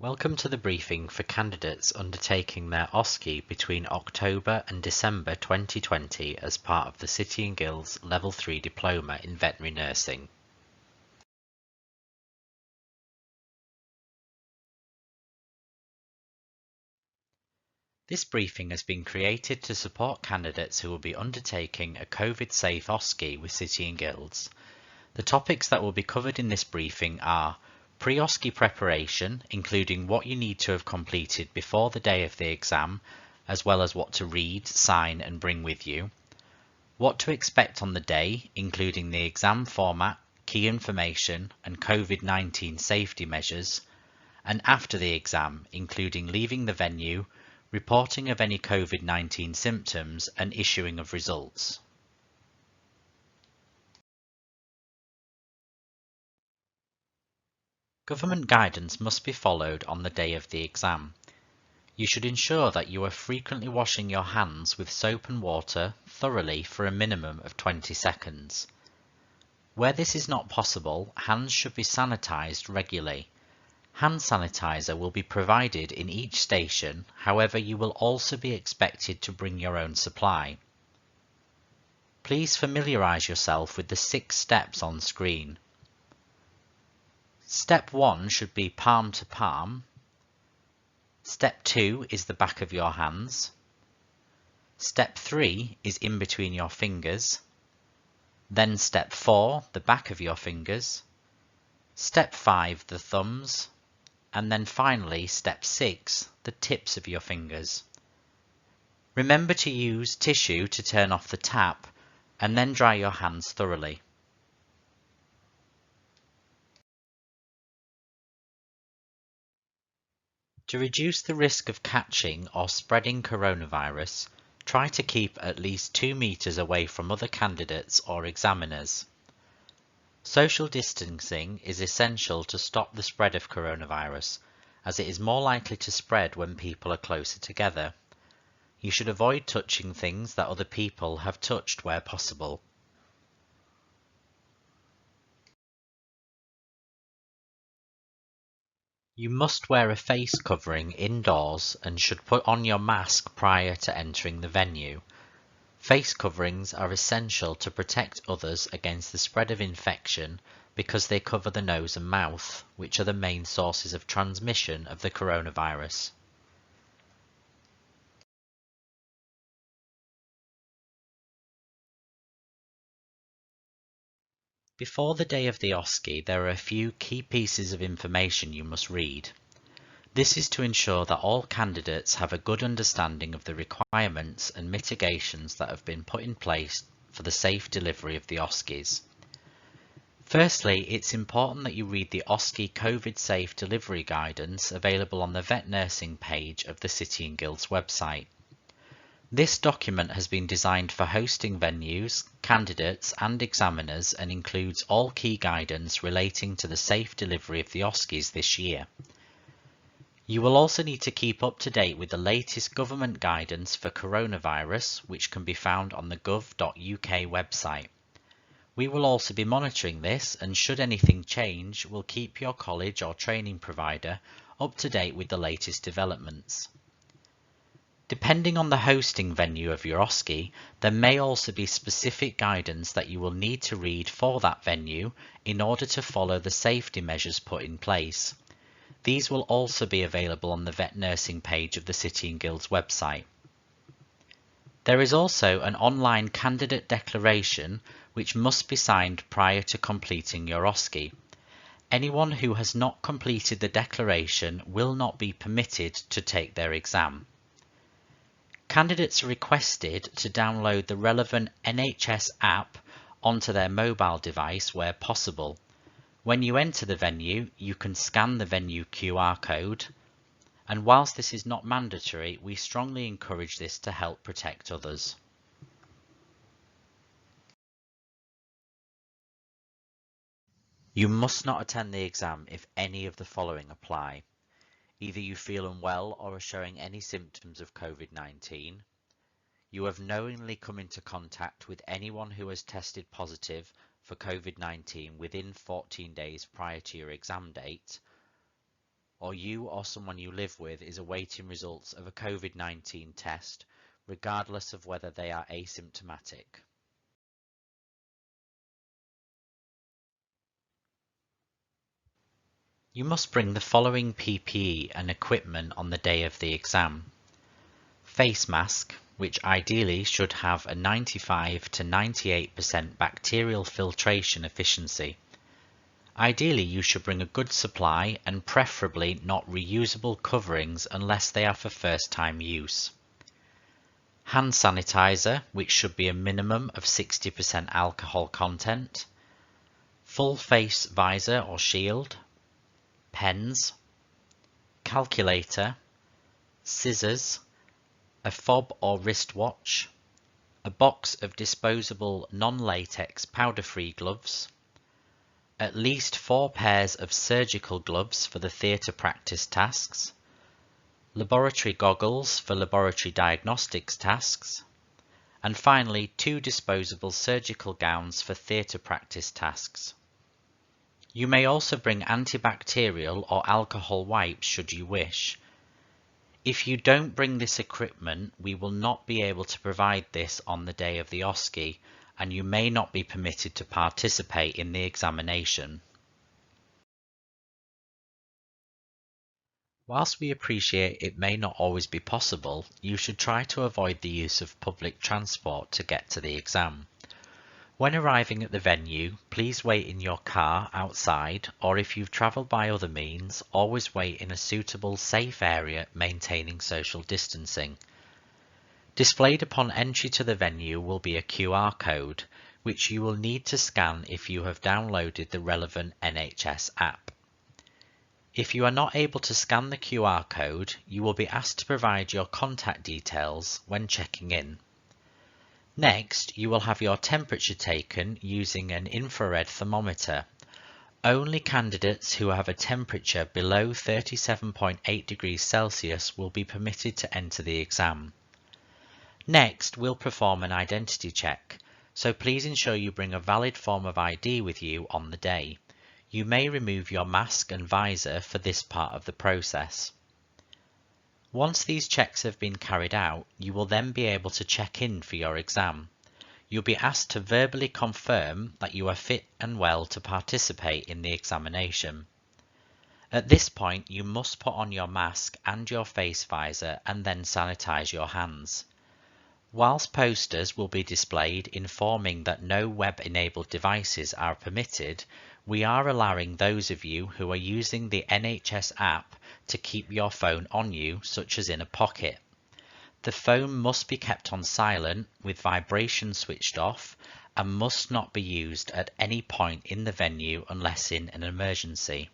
Welcome to the briefing for candidates undertaking their OSCE between October and December 2020 as part of the City and Guilds Level 3 Diploma in Veterinary Nursing. This briefing has been created to support candidates who will be undertaking a COVID-safe OSCE with City and Guilds. The topics that will be covered in this briefing are pre-OSCE preparation, including what you need to have completed before the day of the exam, as well as what to read, sign and bring with you. What to expect on the day, including the exam format, key information and COVID-19 safety measures. And after the exam, including leaving the venue, reporting of any COVID-19 symptoms and issuing of results. Government guidance must be followed on the day of the exam. You should ensure that you are frequently washing your hands with soap and water thoroughly for a minimum of 20 seconds. Where this is not possible, hands should be sanitized regularly. Hand sanitizer will be provided in each station, however you will also be expected to bring your own supply. Please familiarize yourself with the 6 steps on screen. Step 1 should be palm to palm. Step 2 is the back of your hands. Step 3 is in between your fingers. Then step 4, the back of your fingers. Step 5, the thumbs. And then finally step 6, the tips of your fingers. Remember to use tissue to turn off the tap and then dry your hands thoroughly. To reduce the risk of catching or spreading coronavirus, try to keep at least 2 meters away from other candidates or examiners. Social distancing is essential to stop the spread of coronavirus, as it is more likely to spread when people are closer together. You should avoid touching things that other people have touched where possible. You must wear a face covering indoors and should put on your mask prior to entering the venue. Face coverings are essential to protect others against the spread of infection because they cover the nose and mouth, which are the main sources of transmission of the coronavirus. Before the day of the OSCE, there are a few key pieces of information you must read. This is to ensure that all candidates have a good understanding of the requirements and mitigations that have been put in place for the safe delivery of the OSCEs. Firstly, it's important that you read the OSCE Covid-safe delivery guidance available on the Vet Nursing page of the City and Guilds website. This document has been designed for hosting venues, candidates and examiners and includes all key guidance relating to the safe delivery of the OSCEs this year. You will also need to keep up to date with the latest government guidance for coronavirus, which can be found on the gov.uk website. We will also be monitoring this, and should anything change, we'll keep your college or training provider up to date with the latest developments. Depending on the hosting venue of your OSCE, there may also be specific guidance that you will need to read for that venue in order to follow the safety measures put in place. These will also be available on the Vet Nursing page of the City and Guilds website. There is also an online candidate declaration which must be signed prior to completing your OSCE. Anyone who has not completed the declaration will not be permitted to take their exam. Candidates are requested to download the relevant NHS app onto their mobile device where possible. When you enter the venue, you can scan the venue QR code, and whilst this is not mandatory, we strongly encourage this to help protect others. You must not attend the exam if any of the following apply. Either you feel unwell or are showing any symptoms of COVID-19, you have knowingly come into contact with anyone who has tested positive for COVID-19 within 14 days prior to your exam date, or you or someone you live with is awaiting results of a COVID-19 test, regardless of whether they are asymptomatic. You must bring the following PPE and equipment on the day of the exam. Face mask, which ideally should have a 95 to 98% bacterial filtration efficiency. Ideally, you should bring a good supply and preferably not reusable coverings unless they are for first-time use. Hand sanitizer, which should be a minimum of 60% alcohol content. Full face visor or shield. Pens. Calculator. Scissors. A fob or wristwatch. A box of disposable non-latex powder-free gloves. At least 4 pairs of surgical gloves for the theatre practice tasks, laboratory goggles for laboratory diagnostics tasks, and finally 2 disposable surgical gowns for theatre practice tasks. You may also bring antibacterial or alcohol wipes should you wish. If you don't bring this equipment, we will not be able to provide this on the day of the OSCE, and you may not be permitted to participate in the examination. Whilst we appreciate it may not always be possible, you should try to avoid the use of public transport to get to the exam. When arriving at the venue, please wait in your car outside, or if you've travelled by other means, always wait in a suitable, safe area maintaining social distancing. Displayed upon entry to the venue will be a QR code, which you will need to scan if you have downloaded the relevant NHS app. If you are not able to scan the QR code, you will be asked to provide your contact details when checking in. Next, you will have your temperature taken using an infrared thermometer. Only candidates who have a temperature below 37.8 degrees Celsius will be permitted to enter the exam. Next, we'll perform an identity check, so please ensure you bring a valid form of ID with you on the day. You may remove your mask and visor for this part of the process. Once these checks have been carried out, you will then be able to check in for your exam. You'll be asked to verbally confirm that you are fit and well to participate in the examination. At this point, you must put on your mask and your face visor and then sanitize your hands. Whilst posters will be displayed informing that no web-enabled devices are permitted, we are allowing those of you who are using the NHS app to keep your phone on you, such as in a pocket. The phone must be kept on silent with vibration switched off and must not be used at any point in the venue unless in an emergency.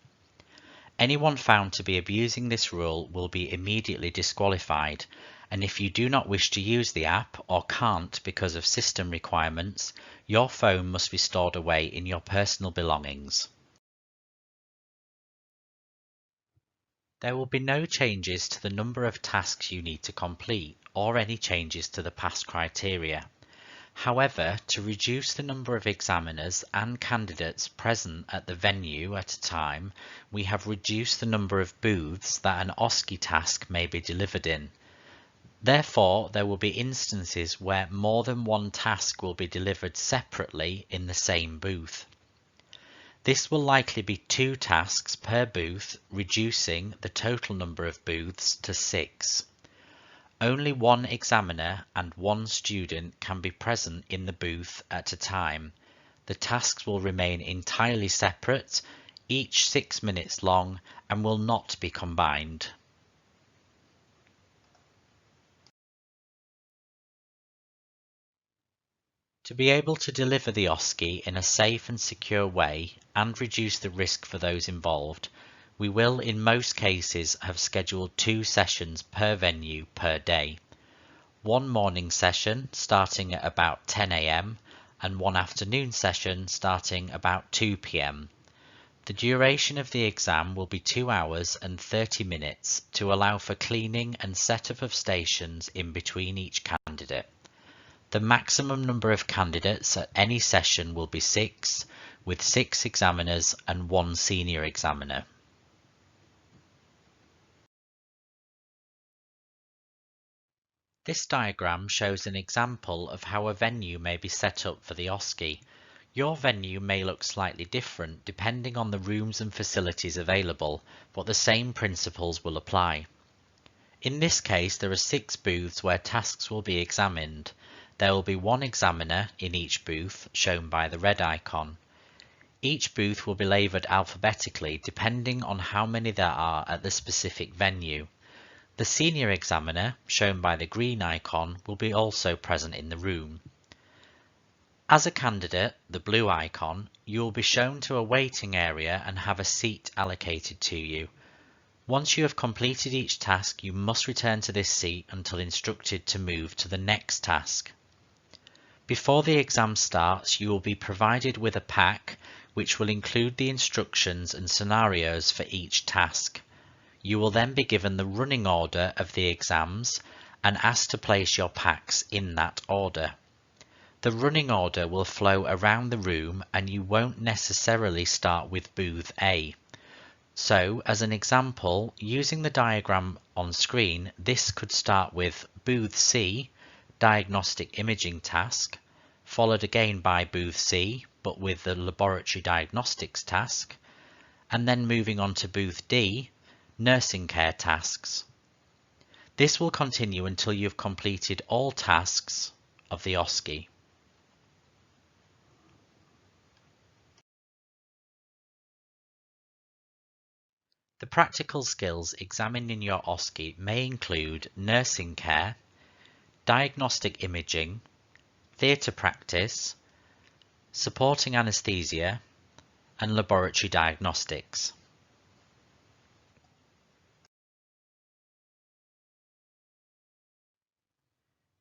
Anyone found to be abusing this rule will be immediately disqualified, and if you do not wish to use the app or can't because of system requirements, your phone must be stored away in your personal belongings. There will be no changes to the number of tasks you need to complete or any changes to the pass criteria. However, to reduce the number of examiners and candidates present at the venue at a time, we have reduced the number of booths that an OSCE task may be delivered in. Therefore, there will be instances where more than one task will be delivered separately in the same booth. This will likely be 2 tasks per booth, reducing the total number of booths to 6. Only 1 examiner and 1 student can be present in the booth at a time. The tasks will remain entirely separate, each 6 minutes long, and will not be combined. To be able to deliver the OSCE in a safe and secure way and reduce the risk for those involved, we will in most cases have scheduled 2 sessions per venue per day. 1 morning session starting at about 10 AM and 1 afternoon session starting about 2 PM. The duration of the exam will be 2 hours and 30 minutes to allow for cleaning and setup of stations in between each candidate. The maximum number of candidates at any session will be 6, with 6 examiners and 1 senior examiner. This diagram shows an example of how a venue may be set up for the OSCE. Your venue may look slightly different depending on the rooms and facilities available, but the same principles will apply. In this case, there are 6 booths where tasks will be examined. There will be 1 examiner in each booth, shown by the red icon. Each booth will be labelled alphabetically depending on how many there are at the specific venue. The senior examiner, shown by the green icon, will be also present in the room. As a candidate, the blue icon, you will be shown to a waiting area and have a seat allocated to you. Once you have completed each task, you must return to this seat until instructed to move to the next task. Before the exam starts, you will be provided with a pack which will include the instructions and scenarios for each task. You will then be given the running order of the exams and asked to place your packs in that order. The running order will flow around the room and you won't necessarily start with booth A. So, as an example, using the diagram on screen, this could start with booth C, diagnostic imaging task, followed again by booth C, but with the laboratory diagnostics task, and then moving on to booth D, nursing care tasks. This will continue until you've completed all tasks of the OSCE. The practical skills examined in your OSCE may include nursing care, diagnostic imaging, theatre practice, supporting anaesthesia, and laboratory diagnostics.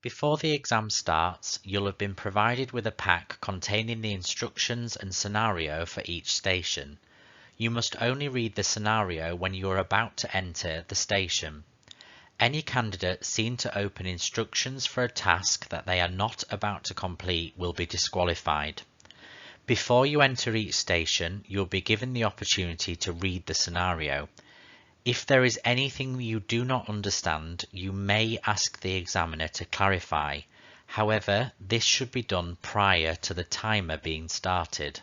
Before the exam starts, you'll have been provided with a pack containing the instructions and scenario for each station. You must only read the scenario when you are about to enter the station. Any candidate seen to open instructions for a task that they are not about to complete will be disqualified. Before you enter each station, you'll be given the opportunity to read the scenario. If there is anything you do not understand, you may ask the examiner to clarify. However, this should be done prior to the timer being started.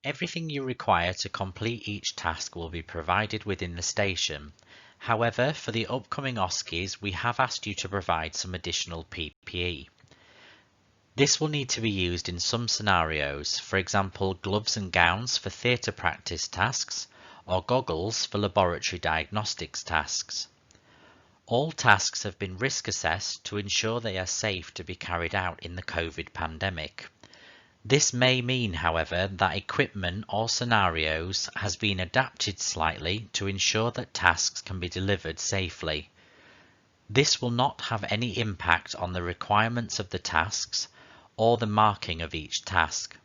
Everything you require to complete each task will be provided within the station. However, for the upcoming OSCEs, we have asked you to provide some additional PPE. This will need to be used in some scenarios, for example gloves and gowns for theatre practice tasks, or goggles for laboratory diagnostics tasks. All tasks have been risk assessed to ensure they are safe to be carried out in the COVID pandemic. This may mean, however, that equipment or scenarios has been adapted slightly to ensure that tasks can be delivered safely. This will not have any impact on the requirements of the tasks or the marking of each task.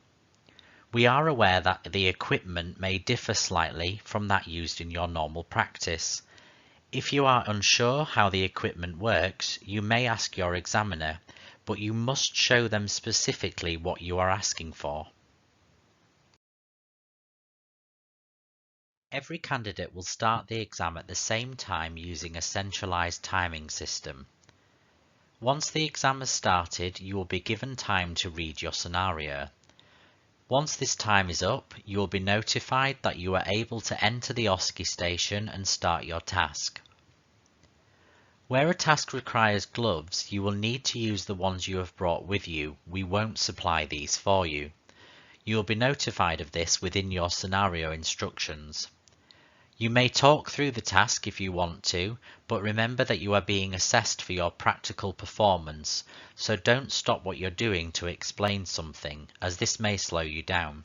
We are aware that the equipment may differ slightly from that used in your normal practice. If you are unsure how the equipment works, you may ask your examiner, but you must show them specifically what you are asking for. Every candidate will start the exam at the same time using a centralised timing system. Once the exam has started, you will be given time to read your scenario. Once this time is up, you will be notified that you are able to enter the OSCE station and start your task. Where a task requires gloves, you will need to use the ones you have brought with you. We won't supply these for you. You will be notified of this within your scenario instructions. You may talk through the task if you want to, but remember that you are being assessed for your practical performance, so don't stop what you're doing to explain something, as this may slow you down.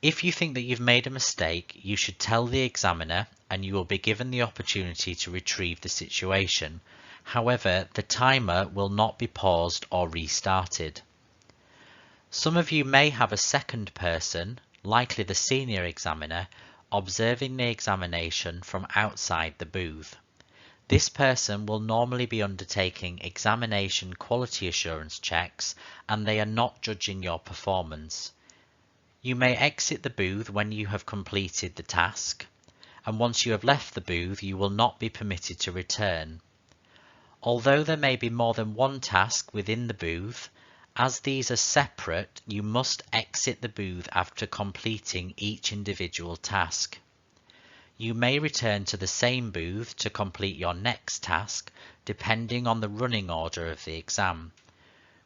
If you think that you've made a mistake, you should tell the examiner and you will be given the opportunity to retrieve the situation. However, the timer will not be paused or restarted. Some of you may have a second person, likely the senior examiner, observing the examination from outside the booth. This person will normally be undertaking examination quality assurance checks and they are not judging your performance. You may exit the booth when you have completed the task, and once you have left the booth you will not be permitted to return. Although there may be more than one task within the booth, as these are separate, you must exit the booth after completing each individual task. You may return to the same booth to complete your next task, depending on the running order of the exam.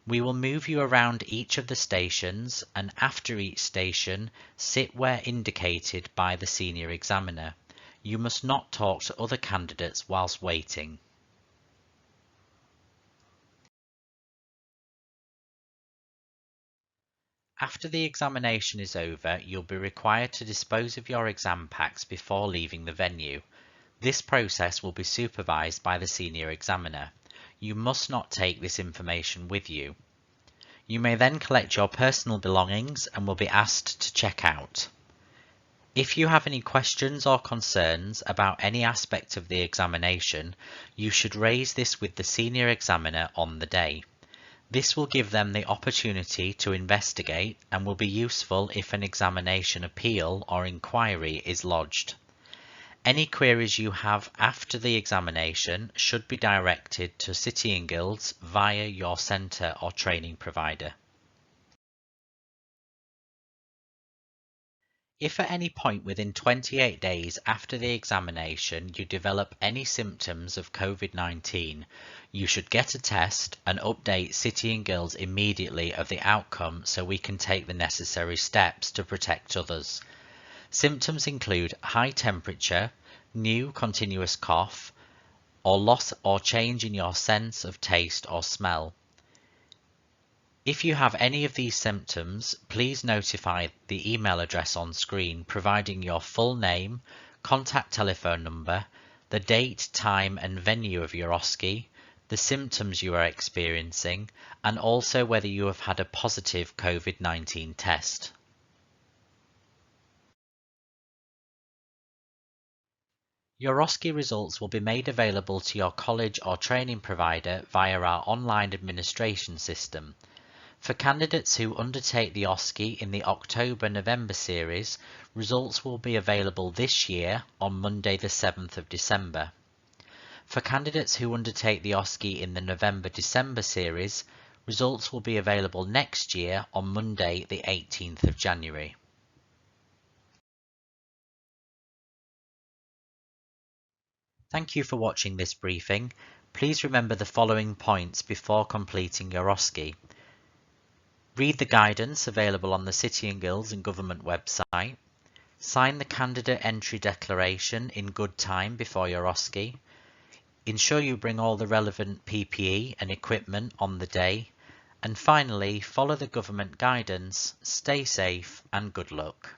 We will move you around each of the stations, and after each station, sit where indicated by the senior examiner. You must not talk to other candidates whilst waiting. After the examination is over, you'll be required to dispose of your exam packs before leaving the venue. This process will be supervised by the senior examiner. You must not take this information with you. You may then collect your personal belongings and will be asked to check out. If you have any questions or concerns about any aspect of the examination, you should raise this with the senior examiner on the day. This will give them the opportunity to investigate and will be useful if an examination appeal or inquiry is lodged. Any queries you have after the examination should be directed to City Guilds via your centre or training provider. If at any point within 28 days after the examination you develop any symptoms of COVID-19, you should get a test and update City Guilds immediately of the outcome so we can take the necessary steps to protect others. Symptoms include high temperature, new continuous cough, or loss or change in your sense of taste or smell. If you have any of these symptoms, please notify the email address on screen providing your full name, contact telephone number, the date, time and venue of your OSCE, the symptoms you are experiencing, and also whether you have had a positive COVID-19 test. Your OSCE results will be made available to your college or training provider via our online administration system. For candidates who undertake the OSCE in the October-November series, results will be available this year on Monday the 7th of December. For candidates who undertake the OSCE in the November-December series, results will be available next year on Monday the 18th of January. Thank you for watching this briefing. Please remember the following points before completing your OSCE. Read the guidance available on the City and Guilds and Government website. Sign the candidate entry declaration in good time before your OSCE. Ensure you bring all the relevant PPE and equipment on the day. And finally, follow the government guidance, stay safe and good luck.